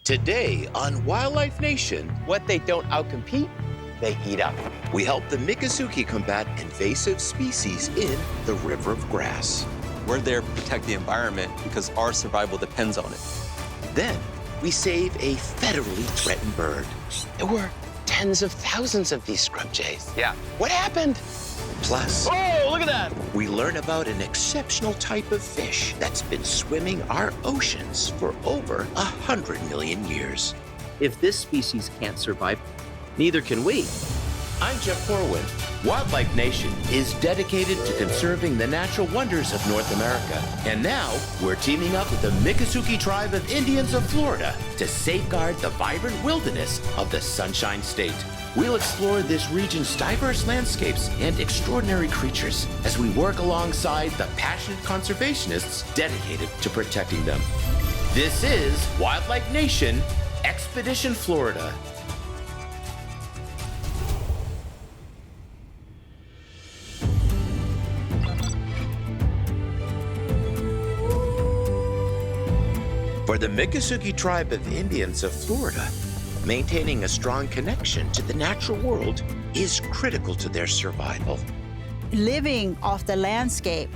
Today on Wildlife Nation, What they don't outcompete, they eat up. we help the Miccosukee combat invasive species in the River of Grass. We're there to protect the environment because our survival depends on it. Then we save a federally threatened bird. There were tens of thousands of these scrub jays. Yeah. What happened? Plus, Oh, look at that. we learn about an exceptional type of fish that's been swimming our oceans for over 100 million years. If this species can't survive, neither can we. I'm Jeff Corwin. Wildlife Nation is dedicated to conserving the natural wonders of North America. And now we're teaming up with the Miccosukee tribe of Indians of Florida to safeguard the vibrant wilderness of the Sunshine State. We'll explore this region's diverse landscapes and extraordinary creatures as we work alongside the passionate conservationists dedicated to protecting them. This is Wildlife Nation, Expedition Florida. For the Miccosukee tribe of Indians of Florida, maintaining a strong connection to the natural world is critical to their survival. Living off the landscape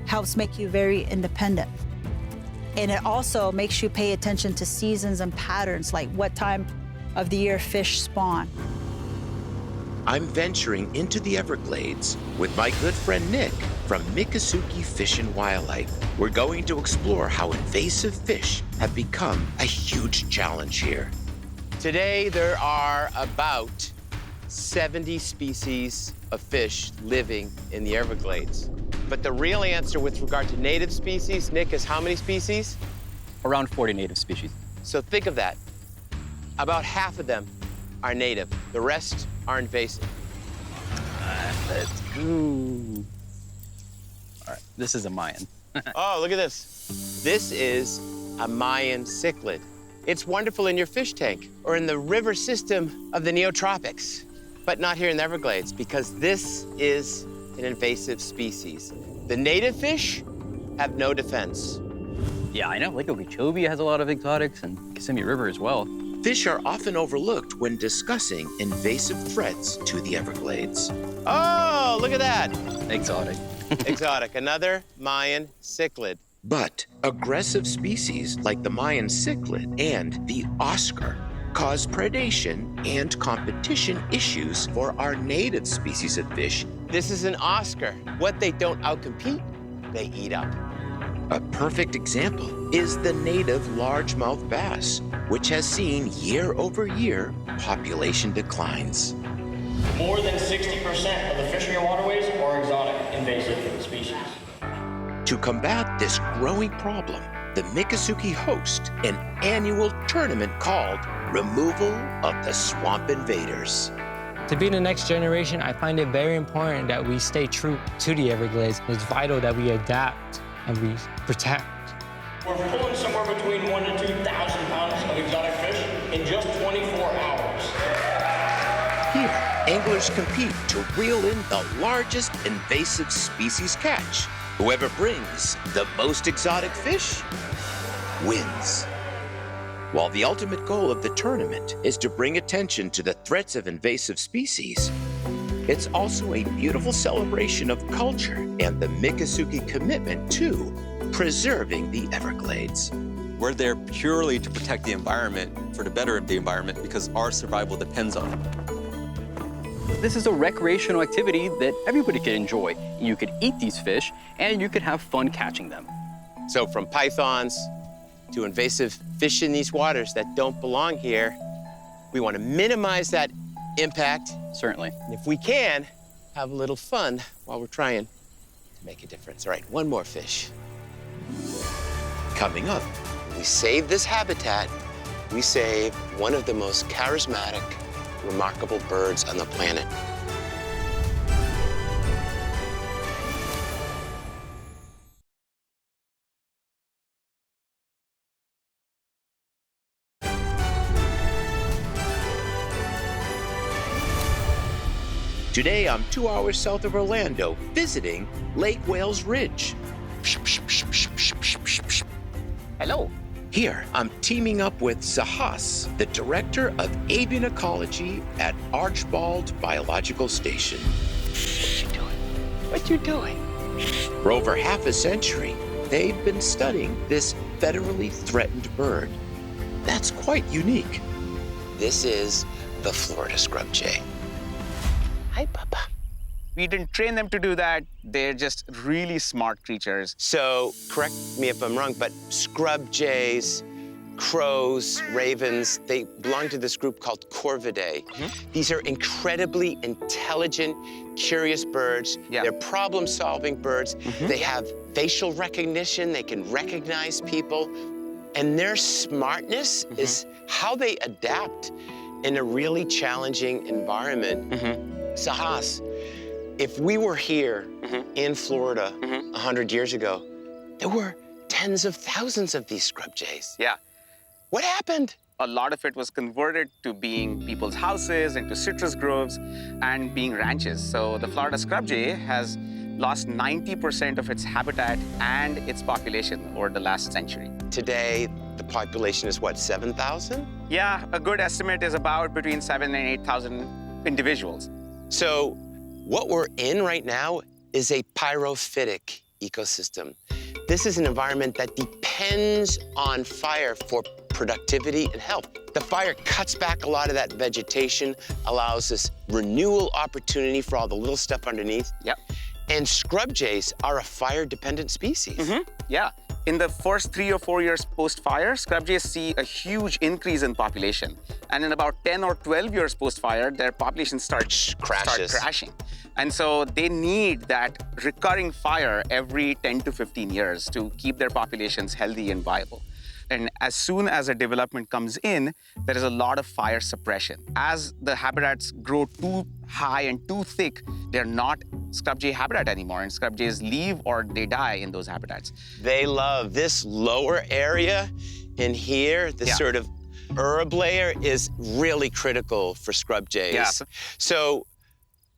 helps make you very independent. And it also makes you pay attention to seasons and patterns, like what time of the year fish spawn. I'm venturing into the Everglades with my good friend Nick from Miccosukee Fish and Wildlife. We're going to explore how invasive fish have become a huge challenge here. Today, there are about 70 species of fish living in the Everglades. But the real answer with regard to native species, Nick, is how many species? Around 40 native species. So think of that. About half of them are native. The rest are invasive. Ooh. All right, this is a Mayan. Oh, look at this. This is a Mayan cichlid. It's wonderful in your fish tank or in the river system of the neotropics, but not here in the Everglades because this is an invasive species. The native fish have no defense. Yeah, I know. Lake Okeechobee has a lot of exotics, and Kissimmee River as well. Fish are often overlooked when discussing invasive threats to the Everglades. Oh, look at that. Exotic. Exotic, another Mayan cichlid. But aggressive species like the Mayan cichlid and the Oscar cause predation and competition issues for our native species of fish. This is an Oscar. What they don't outcompete, they eat up. A perfect example is the native largemouth bass, which has seen year-over-year population declines. More than 60% of the fishery waterways are exotic invasive species. To combat this growing problem, the Miccosukee host an annual tournament called Removal of the Swamp Invaders. To be the next generation, I find it very important that we stay true to the Everglades. It's vital that we adapt and we protect. We're pulling somewhere between 1,000 to 2,000 pounds of exotic fish in just 24 hours. Here, anglers compete to reel in the largest invasive species catch. Whoever brings the most exotic fish wins. While the ultimate goal of the tournament is to bring attention to the threats of invasive species, it's also a beautiful celebration of culture and the Miccosukee commitment to preserving the Everglades. We're there purely to protect the environment, for the better of the environment, because our survival depends on it. This is a recreational activity that everybody can enjoy. You could eat these fish, and you could have fun catching them. So from pythons to invasive fish in these waters that don't belong here, we want to minimize that impact. Certainly. And if we can, have a little fun while we're trying to make a difference. All right, one more fish. Coming up, we save this habitat, we save one of the most charismatic, remarkable birds on the planet. Today, I'm 2 hours south of Orlando, visiting Lake Wales Ridge. Hello. Here, I'm teaming up with Sahas, the Director of Avian Ecology at Archbold Biological Station. What you doing? For over half a century, they've been studying this federally threatened bird. That's quite unique. This is the Florida scrub jay. Hi, Papa. We didn't train them to do that. They're just really smart creatures. So, correct me if I'm wrong, but scrub jays, crows, ravens, they belong to this group called Corvidae. These are incredibly intelligent, curious birds. Yeah. They're problem-solving birds. They have facial recognition. They can recognize people. And their smartness is how they adapt in a really challenging environment. Sahas, if we were here in Florida 100 years ago, there were tens of thousands of these scrub jays. Yeah. What happened? A lot of it was converted to being people's houses, into citrus groves, and being ranches. So the Florida scrub jay has lost 90% of its habitat and its population over the last century. Today, the population is what, 7,000? Yeah, a good estimate is about between 7,000 and 8,000 individuals. So what we're in right now is a pyrophytic ecosystem. This is an environment that depends on fire for productivity and health. The fire cuts back a lot of that vegetation, allows this renewal opportunity for all the little stuff underneath. Yep. And scrub jays are a fire-dependent species. Yeah. In the first 3 or 4 years post-fire, scrub jays see a huge increase in population. And in about 10 or 12 years post-fire, their population starts crashing. And so they need that recurring fire every 10 to 15 years to keep their populations healthy and viable. And as soon as a development comes in, there is a lot of fire suppression. As the habitats grow too high and too thick, they're not scrub jay habitat anymore, and scrub jays leave or they die in those habitats. They love this lower area in here, this sort of herb layer is really critical for scrub jays. Yeah. So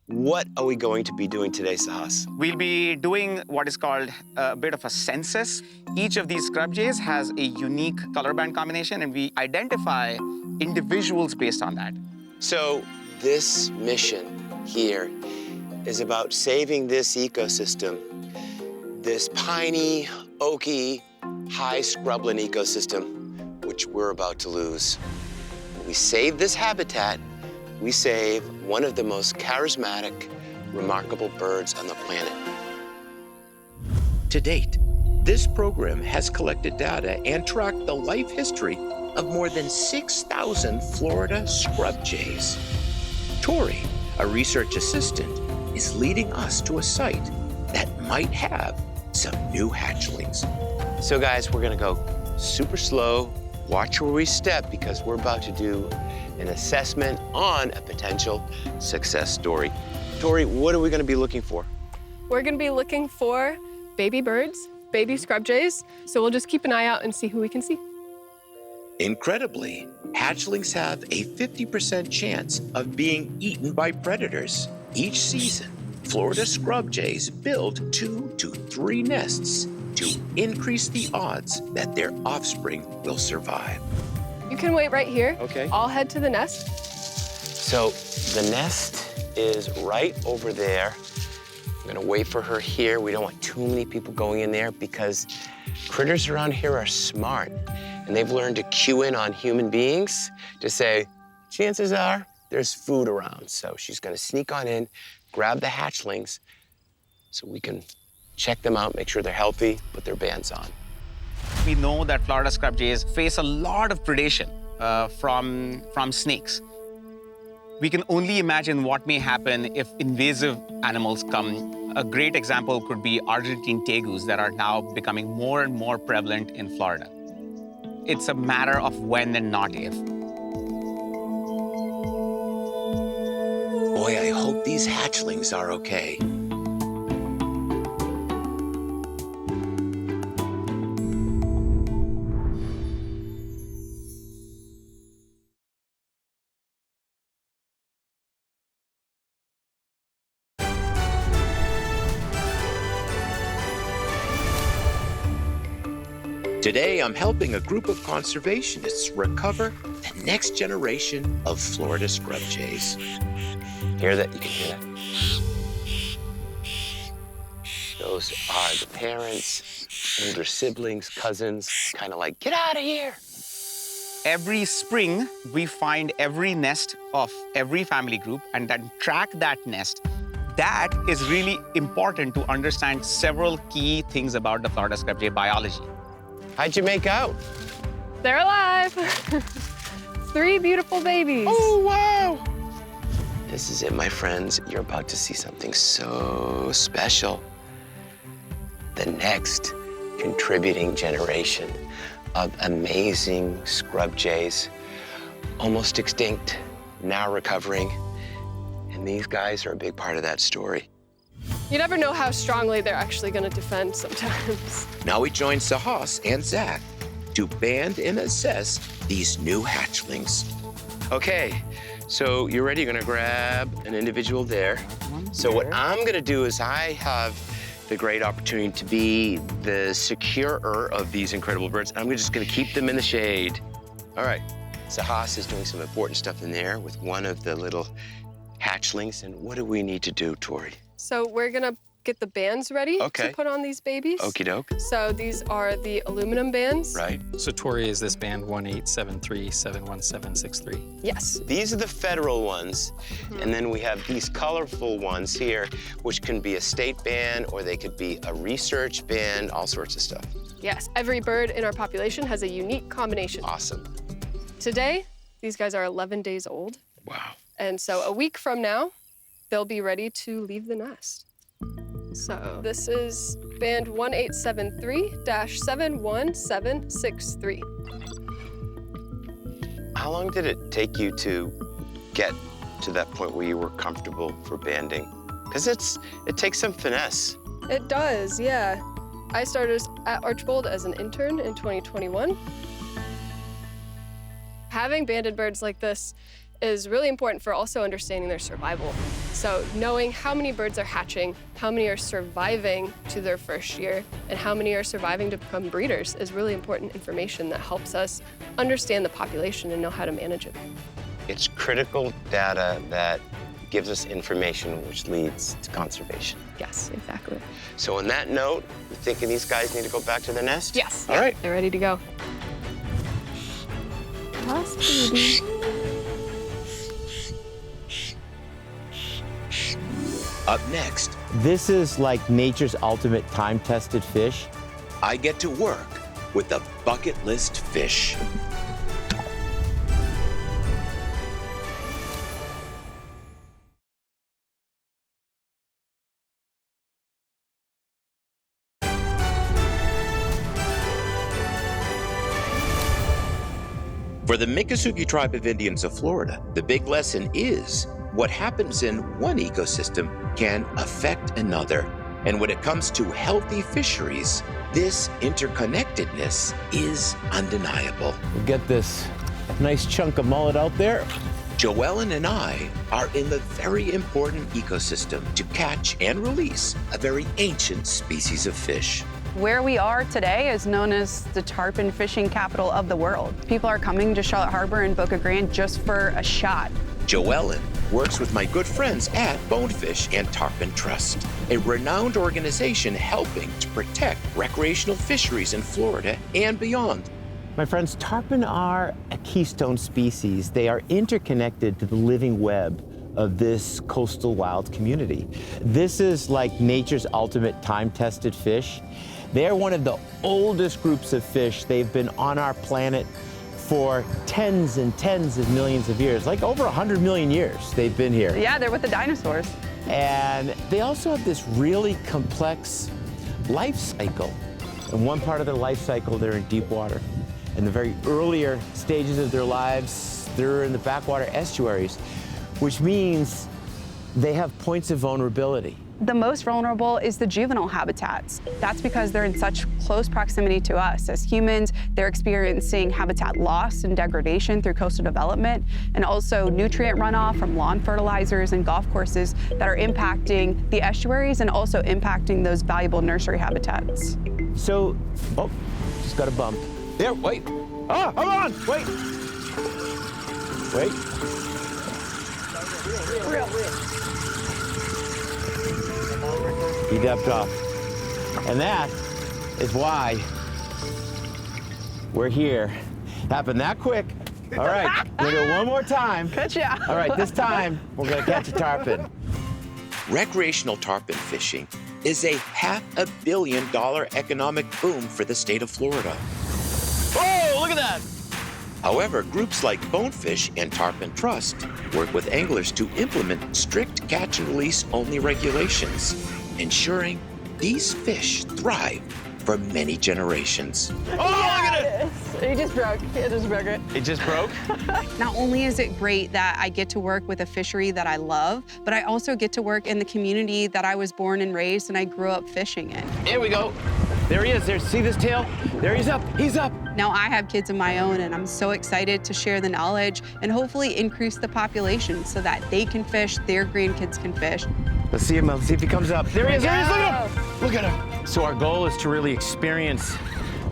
what are we going to be doing today, Sahas? We'll be doing what is called a bit of a census. Each of these scrub jays has a unique color band combination, and we identify individuals based on that. So this mission here is about saving this ecosystem, this piney, oaky, high scrubland ecosystem, which we're about to lose. When we save this habitat, we save one of the most charismatic, remarkable birds on the planet. To date, this program has collected data and tracked the life history of more than 6,000 Florida scrub jays. Tori, a research assistant, is leading us to a site that might have some new hatchlings. So guys, we're gonna go super slow, watch where we step, because we're about to do an assessment on a potential success story. Tori, what are we gonna be looking for? We're gonna be looking for baby birds, baby scrub jays, so we'll just keep an eye out and see who we can see. Incredibly, hatchlings have a 50% chance of being eaten by predators. Each season, Florida scrub jays build 2 to 3 nests to increase the odds that their offspring will survive. You can wait right here. Okay. I'll head to the nest. So the nest is right over there. I'm gonna wait for her here. We don't want too many people going in there because critters around here are smart, and they've learned to cue in on human beings to say, chances are there's food around. So she's gonna sneak on in, grab the hatchlings so we can check them out, make sure they're healthy, put their bands on. We know that Florida scrub jays face a lot of predation from snakes. We can only imagine what may happen if invasive animals come. A great example could be Argentine tegus that are now becoming more and more prevalent in Florida. It's a matter of when and not if. Boy, I hope these hatchlings are okay. Today, I'm helping a group of conservationists recover the next generation of Florida scrub jays. Hear that? You can hear that? Those are the parents, older siblings, cousins, kind of like, get out of here. Every spring, we find every nest of every family group and then track that nest. That is really important to understand several key things about the Florida scrub jay biology. How'd you make out? They're alive. 3 beautiful babies. Oh, wow. This is it, my friends. You're about to see something so special. The next contributing generation of amazing scrub jays, almost extinct, now recovering. And these guys are a big part of that story. You never know how strongly they're actually going to defend sometimes. Now we join Sahas and Zach to band and assess these new hatchlings. Okay, so you're ready? You're gonna grab an individual there. So what I'm gonna do is I have the great opportunity to be the securer of these incredible birds. I'm just gonna keep them in the shade. All right, Sahas is doing some important stuff in there with one of the little hatchlings. And what do we need to do, Tori? So we're gonna get the bands ready to put on these babies. Okie doke. So these are the aluminum bands. Right. So Tori, is this band 187371763? Yes. These are the federal ones. And then we have these colorful ones here, which can be a state band or they could be a research band, all sorts of stuff. Yes, every bird in our population has a unique combination. Awesome. Today, these guys are 11 days old. Wow. And so a week from now, they'll be ready to leave the nest. So this is band 1873-71763. How long did it take you to get to that point where you were comfortable for banding? Because it takes some finesse. It does, yeah. I started at Archbold as an intern in 2021. Having banded birds like this is really important for also understanding their survival. So knowing how many birds are hatching, how many are surviving to their first year, and how many are surviving to become breeders is really important information that helps us understand the population and know how to manage it. It's critical data that gives us information which leads to conservation. Yes, exactly. So on that note, you thinking these guys need to go back to their nest? Yes. All right. They're ready to go. Last baby. Up next, This is like nature's ultimate time-tested fish. I get to work with the bucket list fish. For the Miccosukee tribe of Indians of Florida, the big lesson is what happens in one ecosystem can affect another. And when it comes to healthy fisheries, this interconnectedness is undeniable. We'll get this nice chunk of mullet out there. Joellen and I are in the very important ecosystem to catch and release a very ancient species of fish. Where we are today is known as the tarpon fishing capital of the world. People are coming to Charlotte Harbor and Boca Grande just for a shot. Joellen works with my good friends at Bonefish and Tarpon Trust, a renowned organization helping to protect recreational fisheries in Florida and beyond. My friends, tarpon are a keystone species. They are interconnected to the living web of this coastal wild community. This is like nature's ultimate time-tested fish. They are one of the oldest groups of fish. They've been on our planet for tens and tens of millions of years, like over 100 million years they've been here. Yeah, they're with the dinosaurs. And they also have this really complex life cycle. In one part of their life cycle, they're in deep water. In the very earlier stages of their lives, they're in the backwater estuaries, which means they have points of vulnerability. The most vulnerable is the juvenile habitats. That's because they're in such close proximity to us. As humans, they're experiencing habitat loss and degradation through coastal development, and also nutrient runoff from lawn fertilizers and golf courses that are impacting the estuaries and also impacting those valuable nursery habitats. So Just got a bump. There, wait. Ah, hold on, wait. Wait. He ducked off. And that is why we're here. Happened that quick. All right, we're gonna do it one more time. Gotcha. All right, this time, we're gonna catch a tarpon. Recreational tarpon fishing is a $500 million economic boom for the state of Florida. Oh, look at that! However, groups like Bonefish and Tarpon Trust work with anglers to implement strict catch and release only regulations, ensuring these fish thrive for many generations. Oh, look at it! It just broke. It just broke it. It just broke? Not only is it great that I get to work with a fishery that I love, but I also get to work in the community that I was born and raised and I grew up fishing in. Here we go. There he is. There, see this tail? There he's up. He's up. Now I have kids of my own and I'm so excited to share the knowledge and hopefully increase the population so that they can fish, their grandkids can fish. Let's see him. Let's see if he comes up. There he is. There he is. Look at him. Look at him. So our goal is to really experience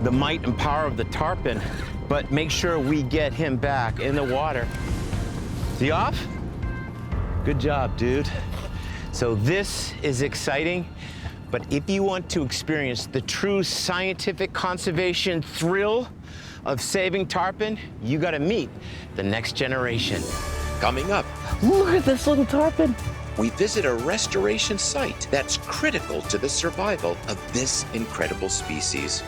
the might and power of the tarpon, but make sure we get him back in the water. Is he off? Good job, dude. So this is exciting, but if you want to experience the true scientific conservation thrill of saving tarpon, you gotta meet the next generation. Coming up, Look at this little tarpon. we visit a restoration site that's critical to the survival of this incredible species.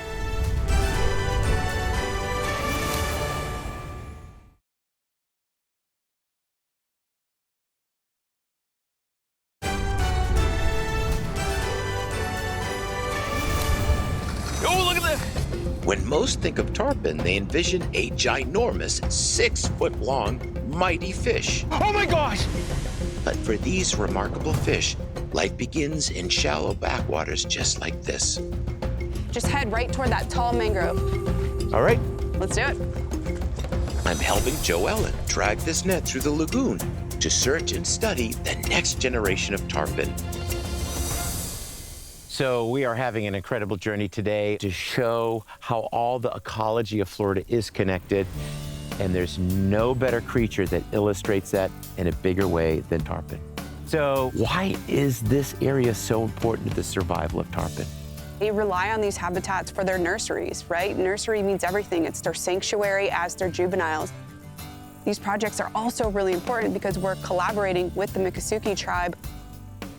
Oh, look at this. When most think of tarpon, they envision a ginormous 6-foot-long, mighty fish. Oh my gosh. But for these remarkable fish, life begins in shallow backwaters just like this. Just head right toward that tall mangrove. All right. Let's do it. I'm helping Joe Ellen drag this net through the lagoon to search and study the next generation of tarpon. So we are having an incredible journey today to show how all the ecology of Florida is connected. And there's no better creature that illustrates that in a bigger way than tarpon. So why is this area so important to the survival of tarpon? They rely on these habitats for their nurseries, right? Nursery means everything. It's their sanctuary as their juveniles. These projects are also really important because we're collaborating with the Miccosukee tribe.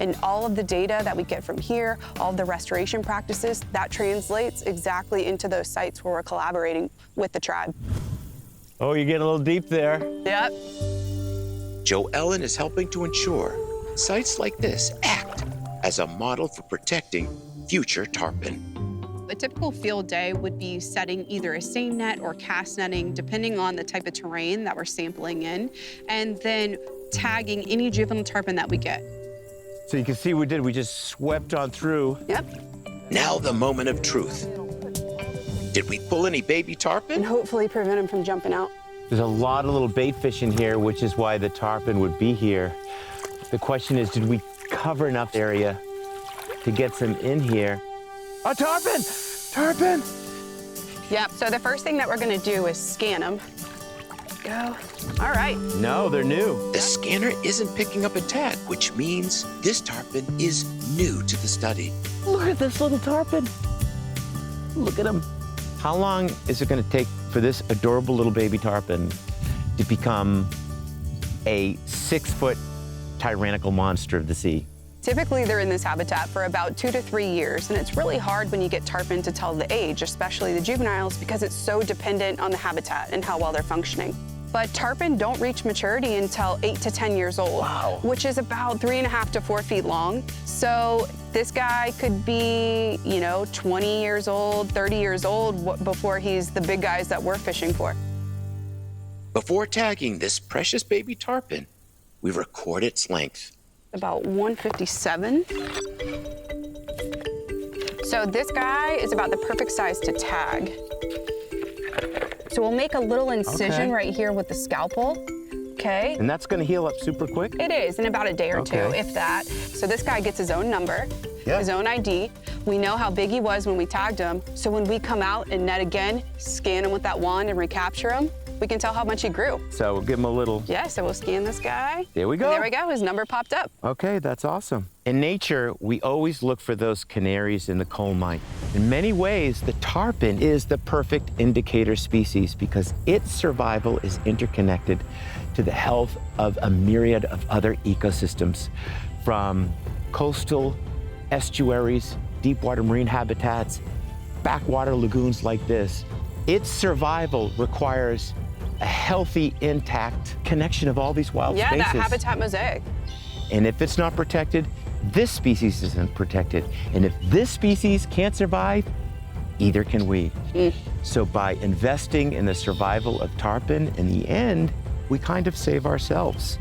And all of the data that we get from here, all of the restoration practices, that translates exactly into those sites where we're collaborating with the tribe. Oh, you're getting a little deep there. Yep. Joe Ellen is helping to ensure sites like this act as a model for protecting future tarpon. A typical field day would be setting either a seine net or cast netting, depending on the type of terrain that we're sampling in, and then tagging any juvenile tarpon that we get. So you can see we just swept on through. Yep. Now the moment of truth. Did we pull any baby tarpon? And hopefully prevent them from jumping out. There's a lot of little bait fish in here, which is why the tarpon would be here. The question is, did we cover enough area to get some in here? A tarpon! Tarpon! Yep, so the first thing that we're gonna do is scan them. Go. All right. No, they're new. The scanner isn't picking up a tag, which means this tarpon is new to the study. Look at this little tarpon. Look at him. How long is it gonna take for this adorable little baby tarpon to become a 6-foot tyrannical monster of the sea? Typically, they're in this habitat for about 2 to 3 years, and it's really hard when you get tarpon to tell the age, especially the juveniles, because it's so dependent on the habitat and how well they're functioning. But tarpon don't reach maturity until 8 to 10 years old, Wow. which is about 3.5 to 4 feet long. So this guy could be, 20 years old, 30 years old before he's the big guys that we're fishing for. Before tagging this precious baby tarpon, we record its length. About 157. So this guy is about the perfect size to tag. So we'll make a little incision right here with the scalpel, okay? And that's gonna heal up super quick? It is, in about a day or two, Okay. if that. So this guy gets his own number. his own ID. We know how big he was when we tagged him. So when we come out and net again, scan him with that wand and recapture him, we can tell how much he grew. So we'll give him a little. Yeah, so we'll scan this guy. There we go. And there we go, his number popped up. Okay, that's awesome. In nature, we always look for those canaries in the coal mine. In many ways, the tarpon is the perfect indicator species because its survival is interconnected to the health of a myriad of other ecosystems, from coastal estuaries, deep water marine habitats, backwater lagoons like this. Its survival requires a healthy, intact connection of all these wild spaces. Yeah, that habitat mosaic. And if it's not protected, this species isn't protected. And if this species can't survive, either can we. So by investing in the survival of tarpon, in the end, we kind of save ourselves.